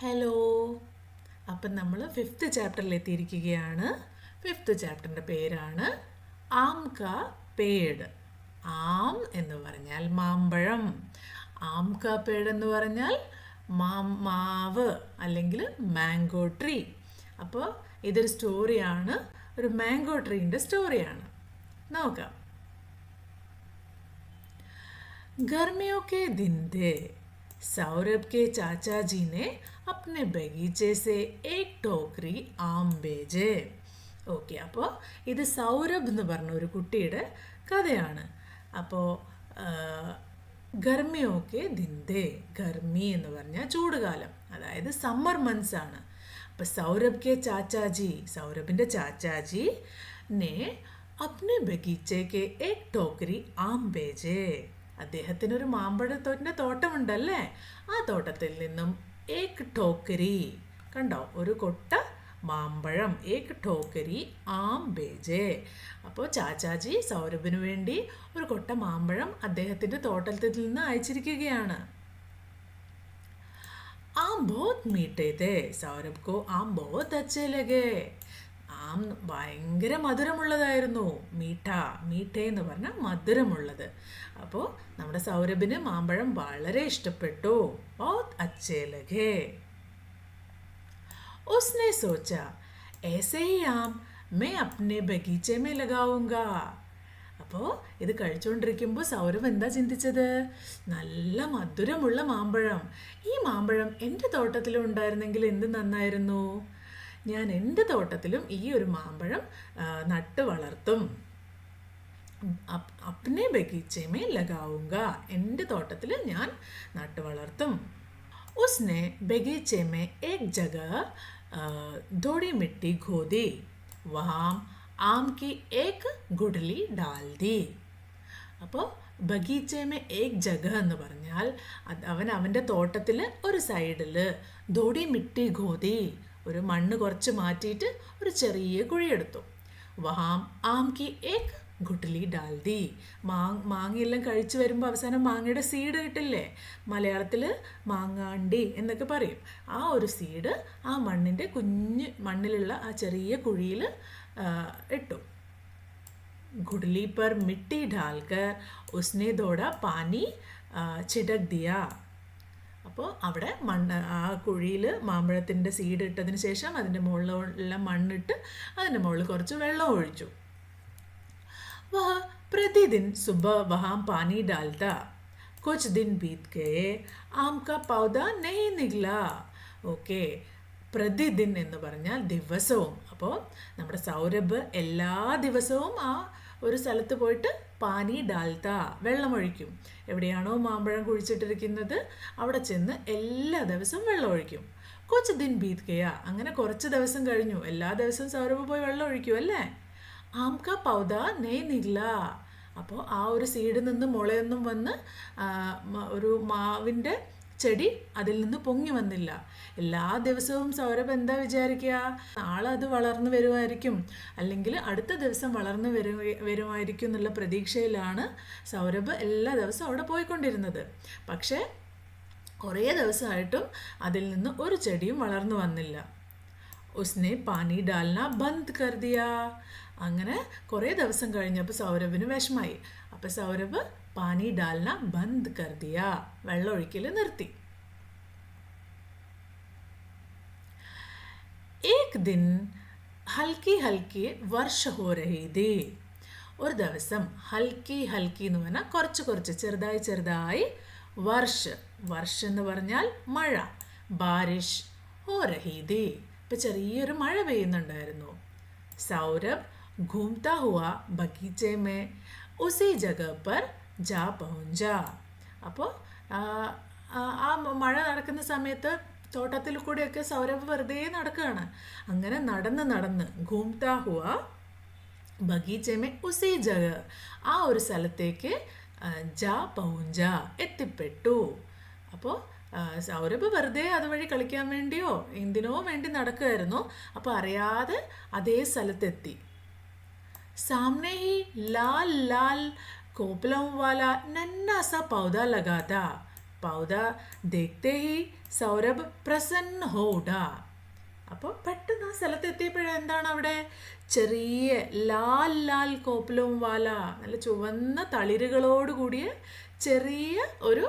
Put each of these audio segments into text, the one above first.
Hello. അപ്പം നമ്മൾ 5th ചാപ്റ്ററിലെത്തിയിരിക്കുകയാണ്. 5th ചാപ്റ്ററിൻ്റെ പേരാണ് ആം കാ പേട്. ആം എന്ന് പറഞ്ഞാൽ മാമ്പഴം. ആം കാ പേട് എന്ന് പറഞ്ഞാൽ മാവ് അല്ലെങ്കിൽ മാംഗോ ട്രീ. അപ്പോൾ ഇതൊരു സ്റ്റോറിയാണ്, ഒരു മാംഗോ ട്രീൻ്റെ സ്റ്റോറിയാണ്. നോക്കാം. गर्मियों के दिन थे. सौरभ के चाचा जी ने अपने बगीचे से एक टोकरी आम भेजे. ഓക്കെ, അപ്പോൾ ഇത് സൗരഭ് എന്ന് പറഞ്ഞ ഒരു കുട്ടിയുടെ കഥയാണ്. അപ്പോൾ ഗർമിയൊക്കെ ദിന്തേ, ഗർമി എന്ന് പറഞ്ഞാൽ ചൂടുകാലം, അതായത് സമ്മർ മന്ത്സ് ആണ്. അപ്പോൾ സൗരഭ് കെ ചാച്ചാജി, സൗരഭിൻ്റെ ചാച്ചാജി ने अपने बगीचे के एक टोकरी आम भेजे. അദ്ദേഹത്തിനൊരു മാമ്പഴത്തോട്ടിൻ്റെ തോട്ടമുണ്ടല്ലേ, ആ തോട്ടത്തിൽ നിന്നും ഏക് ടോക്കരി, കണ്ടോ, ഒരു കൊട്ട മാമ്പഴം, ഏക് ടോക്കരി ആം ബേജേ. അപ്പോൾ ചാച്ചാജി സൗരഭിന് വേണ്ടി ഒരു കൊട്ട മാമ്പഴം അദ്ദേഹത്തിൻ്റെ തോട്ടത്തിൽ നിന്ന് അയച്ചിരിക്കുകയാണ്. ആം ബഹുത് മീഠേ തേ, സൗരഭ് കോ ആം ബഹുത് അച്ഛേ ലഗേ. ആം ഭയങ്കര മധുരമുള്ളതായിരുന്നു. മീഠേ എന്ന് പറഞ്ഞാൽ മധുരമുള്ളത്. അപ്പോൾ നമ്മുടെ സൗരഭിന് മാമ്പഴം വളരെ ഇഷ്ടപ്പെട്ടു. ബഹുത് അച്ഛേ ലഗേ. उसने सोचा ऐसे ही आम मैं अपने बगीचे में लगाऊंगा. അപ്പോൾ ഇത് കഴിച്ചുകൊണ്ടിരിക്കുമ്പോൾ സൗരഭ് എന്താ ചിന്തിച്ചത്? നല്ല മധുരമുള്ള മാമ്പഴം, ഈ മാമ്പഴം എൻ്റെ തോട്ടത്തിലും ഉണ്ടായിരുന്നെങ്കിൽ എന്ത് നന്നായിരുന്നു. ഞാൻ എൻ്റെ തോട്ടത്തിലും ഈ ഒരു മാമ്പഴം നട്ട് വളർത്തും. അപ്നെ ബഗീച്ചേമേ ലഗാവുങ്ക, എൻ്റെ തോട്ടത്തിൽ ഞാൻ നട്ട് വളർത്തും. उसने बगीचे में एक जगह थोड़ी मिट्टी खोदी, वहाँ आम की एक गुठली डाल दी. അപ്പോൾ ബഗീച്ചേമേ ഏക് ജഗ എന്ന് പറഞ്ഞാൽ അവൻ്റെ തോട്ടത്തിൽ ഒരു സൈഡിൽ ധോടി മിട്ടി ഖോദി, ഒരു മണ്ണ് കുറച്ച് മാറ്റിയിട്ട് ഒരു ചെറിയ കുഴിയെടുത്തു. വഹാം ആം കി ഏക് ഗുട്ടലി ഡാൽദി, മാങ്ങയെല്ലാം കഴിച്ചു വരുമ്പോൾ അവസാനം മാങ്ങയുടെ സീഡ് കിട്ടില്ലേ, മലയാളത്തിൽ മാങ്ങാണ്ടി എന്നൊക്കെ പറയും. ആ ഒരു സീഡ് ആ മണ്ണിൻ്റെ കുഞ്ഞ് മണ്ണിലുള്ള ആ ചെറിയ കുഴിയിൽ ഇട്ടു. ഗുഡലി पर मिट्टी डालकर उसने थोड़ा पानी छिड़क दिया. അപ്പോൾ അവിടെ മണ്ണ്, ആ കുഴിയിൽ മാമ്പഴത്തിൻ്റെ സീഡ് ഇട്ടതിന് ശേഷം അതിൻ്റെ മുകളിലുള്ള മണ്ണിട്ട് അതിൻ്റെ മുകളിൽ കുറച്ച് വെള്ളം ഒഴിച്ചു. वह प्रतिदिन सुबह वहाँ पानी डालता. कुछ दिन बीत गए, आम का पौधा नहीं निकला. ഓക്കെ, പ്രതിദിൻ എന്ന് പറഞ്ഞാൽ ദിവസവും. അപ്പോൾ നമ്മുടെ സൗരഭ് എല്ലാ ദിവസവും ആ ഒരു സ്ഥലത്ത് പോയിട്ട് പാനി ഡാൽത്ത, വെള്ളമൊഴിക്കും. എവിടെയാണോ മാമ്പഴം കുഴിച്ചിട്ടിരിക്കുന്നത് അവിടെ ചെന്ന് എല്ലാ ദിവസവും വെള്ളമൊഴിക്കും. കുറച്ച് ദിൻ ബീത് ഗയ, അങ്ങനെ കുറച്ച് ദിവസം കഴിഞ്ഞു. എല്ലാ ദിവസവും സൗരഭ് പോയി വെള്ളം ഒഴിക്കും അല്ലേ. ആം കാ പൗധ നെയ് നില്ല, അപ്പോൾ ആ ഒരു സീഡിൽ നിന്ന് മുളയൊന്നും വന്ന് ഒരു മാവിൻ്റെ ചെടി അതിൽ നിന്ന് പൊങ്ങി വന്നില്ല. എല്ലാ ദിവസവും സൗരഭ് എന്താ വിചാരിക്കുക, നാളെ അത് വളർന്നു വരുമായിരിക്കും, അല്ലെങ്കിൽ അടുത്ത ദിവസം വളർന്നു വരുമായിരിക്കും എന്നുള്ള പ്രതീക്ഷയിലാണ് സൗരഭ് എല്ലാ ദിവസവും അവിടെ പോയിക്കൊണ്ടിരുന്നത്. പക്ഷേ കുറേ ദിവസമായിട്ടും അതിൽ നിന്ന് ഒരു ചെടിയും വളർന്നു വന്നില്ല. ഉസ്നെ പാനി ഡാൽന ബന്ദ് കർ ദിയ. അങ്ങനെ കുറേ ദിവസം കഴിഞ്ഞപ്പോൾ സൗരഭിന് വിഷമായി. അപ്പോൾ സൗരഭ് പാനി ഡാൽന ബന്ദ് കർ ദിയ, വെള്ളമൊഴിക്കൽ നിർത്തി. एक दिन हल्की हल्की वर्ष हो रही थी. ഒരു ദിവസം ഹൽക്കി ഹൽക്കി എന്ന് പറഞ്ഞാൽ കുറച്ച് കുറച്ച് ചെറുതായി ചെറുതായി വർഷ് എന്ന് പറഞ്ഞാൽ മഴ, ബാരിഷ് ഹോ രഹി ഥി, ഇപ്പം ചെറിയൊരു മഴ പെയ്യുന്നുണ്ടായിരുന്നു. സൗരഭ് घूमता हुआ बगीचे में उसी जगह पर जा पहुंचा. അപ്പോൾ ആ മഴ നടക്കുന്ന സമയത്ത് തോട്ടത്തിൽ കൂടെയൊക്കെ സൗരഭ് വെറുതെ നടക്കുകയാണ്. അങ്ങനെ നടന്ന് ഘൂംതാ ഹുവ ബഗീച്ചമേ ഉസി ജഗ, ആ ഒരു സ്ഥലത്തേക്ക് ജാ പൗഞ്ച, എത്തിപ്പെട്ടു. അപ്പോൾ സൗരഭ് വെറുതെ അതുവഴി കളിക്കാൻ വേണ്ടിയോ എന്തിനോ വേണ്ടി നടക്കുമായിരുന്നു. അപ്പോൾ അറിയാതെ അതേ സ്ഥലത്തെത്തി. सामने ही लाल लाल कोपलों वाला नन्हा सा पौधा लगा था. पौधा देखते ही സൗരഭ് പ്രസന്ന ഹോ ഉടാ. അപ്പോൾ പെട്ടെന്ന് ആ സ്ഥലത്തെത്തിയപ്പോഴെന്താണ് അവിടെ ചെറിയ ലാൽ ലാൽ കോപ്പലവും വാല നല്ല ചുവന്ന തളിരുകളോട് കൂടിയ ചെറിയ ഒരു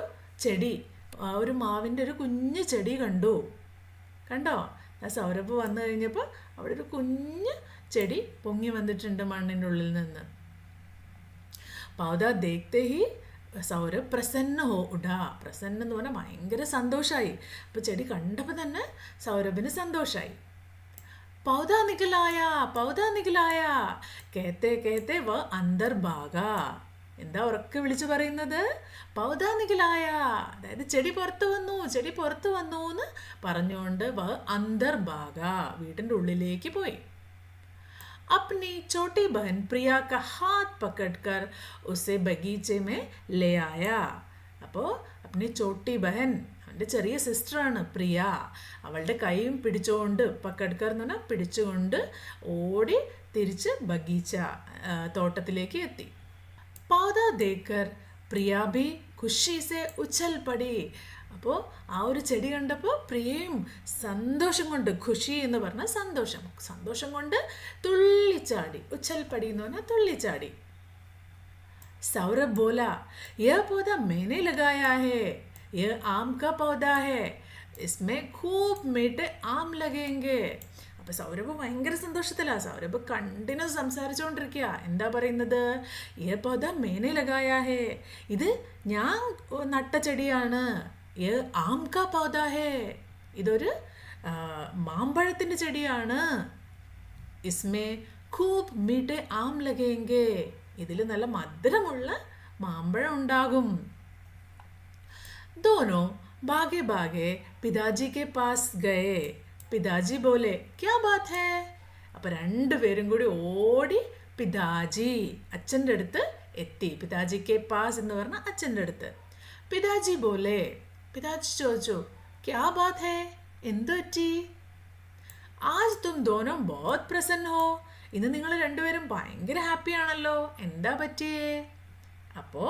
ചെടി, ഒരു മാവിൻ്റെ ഒരു കുഞ്ഞു ചെടി കണ്ടോ? ആ സൗരഭ് വന്നു കഴിഞ്ഞപ്പോൾ അവിടെ ഒരു കുഞ്ഞ് ചെടി പൊങ്ങി വന്നിട്ടുണ്ട് മണ്ണിൻ്റെ ഉള്ളിൽ നിന്ന്. പൗധ ദേഖ്തേ ഹി സൗരഭ് പ്രസന്ന ഹോ ഉടാ. പ്രസന്ന എന്ന് പറഞ്ഞാൽ ഭയങ്കര സന്തോഷമായി. അപ്പോൾ ചെടി കണ്ടപ്പോൾ തന്നെ സൗരഭിന് സന്തോഷമായി. പൗധ നികലായ കേത്തെ കേത്തെ വ അന്തർ ഭാഗ. എന്താ ഉറക്കെ വിളിച്ചു പറയുന്നത്? പൗധ നികലായ, അതായത് ചെടി പുറത്തു വന്നു എന്ന് പറഞ്ഞുകൊണ്ട് വ അന്തർ ഭാഗ, വീടിൻ്റെ ഉള്ളിലേക്ക് പോയി. अपनी छोटी बहन प्रिया का हाथ पकड़कर उसे बगीचे में ले आया. അപ്പോൾ अपनी छोटी बहन, അവൻ്റെ ചെറിയ സിസ്റ്ററാണ് പ്രിയ, അവളുടെ കൈയും പിടിച്ചുകൊണ്ട്, പക്കഡ്കർ എന്ന് പറഞ്ഞാൽ പിടിച്ചുകൊണ്ട് ഓടി തിരിച്ച് ബഗീച്ച തോട്ടത്തിലേക്ക് എത്തി. പൗധ ദേക്കർ പ്രിയ ഭി ഖുഷി സെ ഉछल പടി. അപ്പോൾ ആ ഒരു ചെടി കണ്ടപ്പോൾ പ്രിയയും സന്തോഷം കൊണ്ട്, ഖുഷി എന്ന് പറഞ്ഞാൽ സന്തോഷം കൊണ്ട് തുള്ളിച്ചാടി. ഉछल പടി എന്ന് പറഞ്ഞാൽ തുള്ളിച്ചാടി. സൗരഭ് ബോല, യह पौधा मैंने लगाया है, यह आम का पौधा है, इसमें खूब मीठे आम लगेंगे. അപ്പോൾ സൗരഭ് ഭയങ്കര സന്തോഷത്തിലാണ്. സൗരഭ് കണ്ടിന്യൂസ് സംസാരിച്ചുകൊണ്ടിരിക്കുക. എന്താ പറയുന്നത്? യह पौधा मैंने लगाया है, ഇത് ഞാൻ നട്ട ചെടിയാണ്. യह ആം കാ പൗധാ ഹേ, ഇതൊരു മാമ്പഴത്തിൻ്റെ ചെടിയാണ്. ഇസ്മേ ഖൂബ് മീഠെ ആം ലഗേംഗെ, ഇതിൽ നല്ല മധുരമുള്ള മാമ്പഴം ഉണ്ടാകും. दोनों भागे भागे पिताजी के पास गए. पिताजी बोले क्या बात है. അപ്പോൾ രണ്ടുപേരും കൂടി ഓടി പിതാജി, അച്ഛൻ്റെ അടുത്ത് എത്തി. പിതാജി കെ പാസ് എന്ന് പറഞ്ഞാൽ അച്ഛൻ്റെ അടുത്ത്. പിതാജി ബോലെ, പിതാജി ചോദിച്ചു ക്യാ ബാത് ഹേ, എന്തു പറ്റി? ആജ് തും ദോനോ ബഹുത് പ്രസന്ന ഹോ, ഇന്ന് നിങ്ങൾ രണ്ടുപേരും ഭയങ്കര ഹാപ്പിയാണല്ലോ, എന്താ പറ്റിയേ? അപ്പോൾ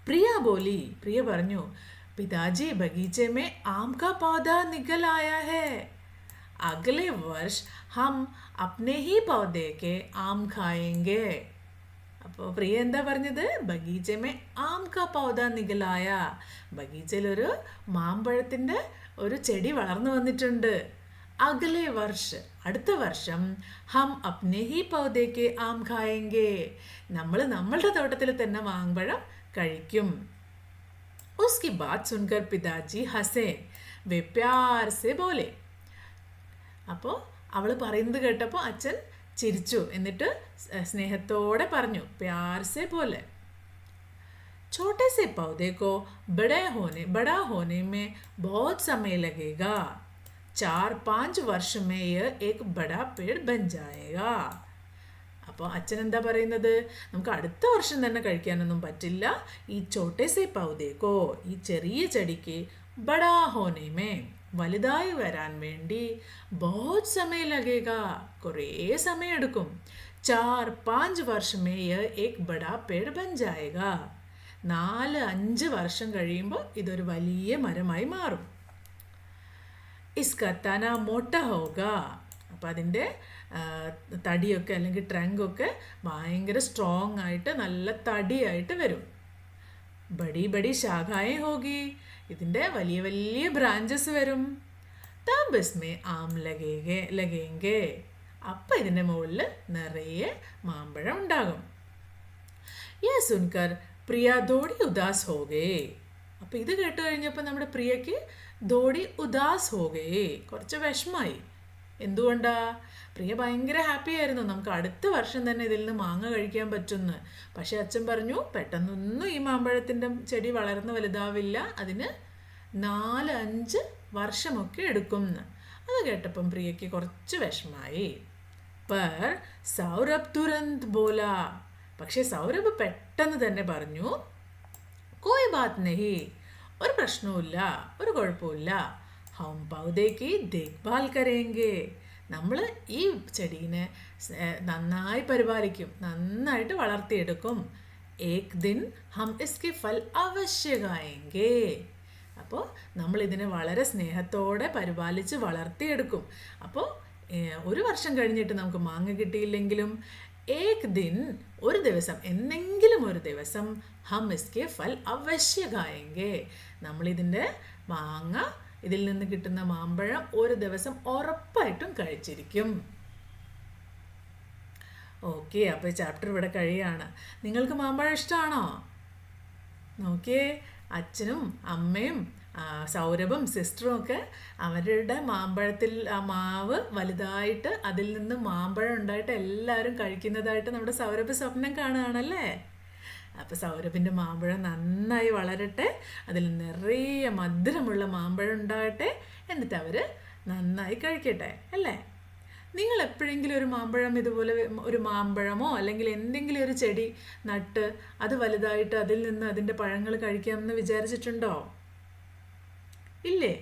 പ്രിയ പറഞ്ഞു, पिताजी बगीचे में आम का पौधा निकल आया है, अगले वर्ष हम अपने ही पौधे के आम खाएंगे. അപ്പോൾ പ്രിയ എന്താ പറഞ്ഞത്? ബഗീച്ചമേ ആം കാ പൗധ നികലായ, ബഗീച്ചയിലൊരു മാമ്പഴത്തിൻ്റെ ഒരു ചെടി വളർന്നു വന്നിട്ടുണ്ട്. അഗലെ വർഷ്, അടുത്ത വർഷം ഹം അപ്നെ ഹി പൗധേക്ക് ആം ഖായെങ്കെ, നമ്മൾ നമ്മളുടെ തോട്ടത്തിൽ തന്നെ മാമ്പഴം കഴിക്കും. उसकी बात सुनकर पिताजी हंसे, वे प्यार से बोले. അപ്പോൾ അവൾ പറയുന്നത് കേട്ടപ്പോൾ അച്ഛൻ ചിരിച്ചു, എന്നിട്ട് സ്നേഹത്തോടെ പറഞ്ഞു, प्यार से बोले, छोटे से पौधे को बड़ा होने में बहुत समय लगेगा, 4-5 वर्ष में यह एक बड़ा पेड़ बन जाएगा. അപ്പോൾ അച്ഛൻ എന്താ പറയുന്നത്? നമുക്ക് അടുത്ത വർഷം തന്നെ കഴിക്കാനൊന്നും പറ്റില്ല. ഈ ചോട്ടെ സേ പൗധേക്കോ, ഈ ചെറിയ ചെടിക്ക് ബടാ ഹോനേമേ, വലുതായി വരാൻ വേണ്ടി ബഹുത് സമയം ലഗേഗ, കുറേ സമയമെടുക്കും. 4-5 വർഷമേ ഏക് ബടാ പേട് ബൻ ജായേഗ, 4-5 വർഷം കഴിയുമ്പോൾ ഇതൊരു വലിയ മരമായി മാറും. ഇസ്കാ തന മോട്ട ഹോഗ, അപ്പോൾ അതിൻ്റെ തടിയൊക്കെ അല്ലെങ്കിൽ ട്രങ്കൊക്കെ ഭയങ്കര സ്ട്രോങ് ആയിട്ട് നല്ല തടിയായിട്ട് വരും. ബടി ബടി ശാഖായേ ഹോഗി, ഇതിൻ്റെ വലിയ വലിയ ബ്രാഞ്ചസ് വരും. തബ് ഇസ്മേ ആം ലഗേംഗെ, അപ്പം ഇതിൻ്റെ മുകളിൽ നിറയെ മാമ്പഴം ഉണ്ടാകും. യേ സുൻകർ പ്രിയ ധോടി ഉദാസ് ഹോഗേ. അപ്പോൾ ഇത് കേട്ട് കഴിഞ്ഞപ്പോൾ നമ്മുടെ പ്രിയയ്ക്ക് ധോടി ഉദാസ് ഹോഗേ, കുറച്ച് വിഷമായി. എന്തുകൊണ്ടാ? പ്രിയ ഭയങ്കര ഹാപ്പി ആയിരുന്നു, നമുക്ക് അടുത്ത വർഷം തന്നെ ഇതിൽ നിന്ന് മാങ്ങ കഴിക്കാൻ പറ്റുമെന്ന്. പക്ഷെ അച്ഛൻ പറഞ്ഞു പെട്ടെന്നൊന്നും ഈ മാമ്പഴത്തിൻ്റെ ചെടി വളർന്ന് വലുതാവില്ല, അതിന് 4-5 വർഷമൊക്കെ എടുക്കും എന്ന്. അത് കേട്ടപ്പം പ്രിയയ്ക്ക് കുറച്ച് വിഷമായി. പർ സൗരഭ് തുരന്ത് ബോല, പക്ഷെ സൗരഭ് പെട്ടെന്ന് തന്നെ പറഞ്ഞു, കോയ് ബാത് നഹി, ഒരു പ്രശ്നവുമില്ല, ഒരു കുഴപ്പമില്ല, ഹം പൗധേക്ക് ദേഖ്ഭാൽ കരേങ്കെ, നമ്മൾ ഈ ചെടീനെ നന്നായി പരിപാലിക്കും, നന്നായിട്ട് വളർത്തിയെടുക്കും. ഏക് ദിൻ ഹം ഇസ്കെ ഫൽ അവശ്യ ഖായേങ്കെ, അപ്പോൾ നമ്മളിതിനെ വളരെ സ്നേഹത്തോടെ പരിപാലിച്ച് വളർത്തിയെടുക്കും. അപ്പോൾ 1 വർഷം കഴിഞ്ഞിട്ട് നമുക്ക് മാങ്ങ കിട്ടിയില്ലെങ്കിലും ഏക് ദിൻ, ഒരു ദിവസം, എന്നെങ്കിലും ഒരു ദിവസം ഹം ഇസ്കെ ഫൽ അവശ്യ ഖായേംഗെ, നമ്മളിതിൻ്റെ മാങ്ങ, ഇതിൽ നിന്ന് കിട്ടുന്ന മാമ്പഴം ഒരു ദിവസം ഉറപ്പായിട്ടും കഴിച്ചിരിക്കും. ഓക്കെ, അപ്പോൾ ചാപ്റ്റർ ഇവിടെ കഴിയാണ്. നിങ്ങൾക്ക് മാമ്പഴം ഇഷ്ടമാണോ? നോക്കിയേ, അച്ഛനും അമ്മയും സൗരഭും സിസ്റ്ററും ഒക്കെ അവരുടെ മാമ്പഴത്തിൽ ആ മാവ് വലുതായിട്ട് അതിൽ നിന്ന് മാമ്പഴം ഉണ്ടായിട്ട് എല്ലാവരും കഴിക്കുന്നതായിട്ട് നമ്മുടെ സൗരഭ് സ്വപ്നം കാണുകയാണല്ലേ. അപ്പോൾ സൗരഭിൻ്റെ മാമ്പഴം നന്നായി വളരട്ടെ, അതിൽ നിറയെ മധുരമുള്ള മാമ്പഴം ഉണ്ടാകട്ടെ, എന്നിട്ട് അവർ നന്നായി കഴിക്കട്ടെ അല്ലേ. നിങ്ങൾ എപ്പോഴെങ്കിലും ഒരു മാമ്പഴം ഇതുപോലെ ഒരു മാമ്പഴമോ അല്ലെങ്കിൽ എന്തെങ്കിലും ഒരു ചെടി നട്ട് അത് വലുതായിട്ട് അതിൽ നിന്ന് അതിൻ്റെ പഴങ്ങൾ കഴിക്കാമെന്ന് വിചാരിച്ചിട്ടുണ്ടോ? ഇല്ലേ?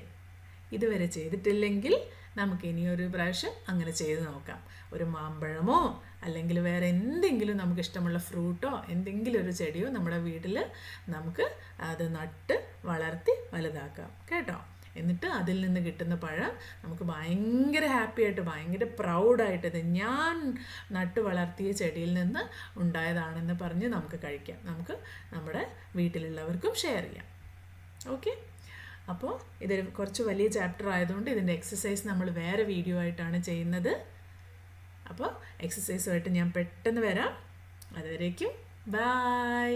ഇതുവരെ ചെയ്തിട്ടില്ലെങ്കിൽ നമുക്ക് ഇനിയൊരു പ്രാവശ്യം അങ്ങനെ ചെയ്ത് നോക്കാം. ഒരു മാമ്പഴമോ അല്ലെങ്കിൽ വേറെ എന്തെങ്കിലും നമുക്ക് ഇഷ്ടമുള്ള ഫ്രൂട്ടോ എന്തെങ്കിലും ഒരു ചെടിയോ നമ്മുടെ വീട്ടിൽ നമുക്ക് അത് നട്ട് വളർത്തി വലുതാക്കാം കേട്ടോ. എന്നിട്ട് അതിൽ നിന്ന് കിട്ടുന്ന പഴം നമുക്ക് ഭയങ്കര ഹാപ്പി ആയിട്ട് ഭയങ്കര പ്രൗഡായിട്ട് ഇത് ഞാൻ നട്ട് വളർത്തിയ ചെടിയിൽ നിന്ന് ഉണ്ടായതാണെന്ന് പറഞ്ഞ് നമുക്ക് കഴിക്കാം. നമുക്ക് നമ്മുടെ വീട്ടിലുള്ളവർക്കും ഷെയർ ചെയ്യാം. ഓക്കെ, അപ്പോൾ ഇതൊരു കുറച്ച് വലിയ ചാപ്റ്റർ ആയതുകൊണ്ട് ഇതിൻ്റെ എക്സസൈസ് നമ്മൾ വേറെ വീഡിയോ ആയിട്ടാണ് ചെയ്യുന്നത്. അപ്പോൾ എക്സസൈസുമായിട്ട് ഞാൻ പെട്ടെന്ന് വരാം. അതുവരേക്കും ബൈ.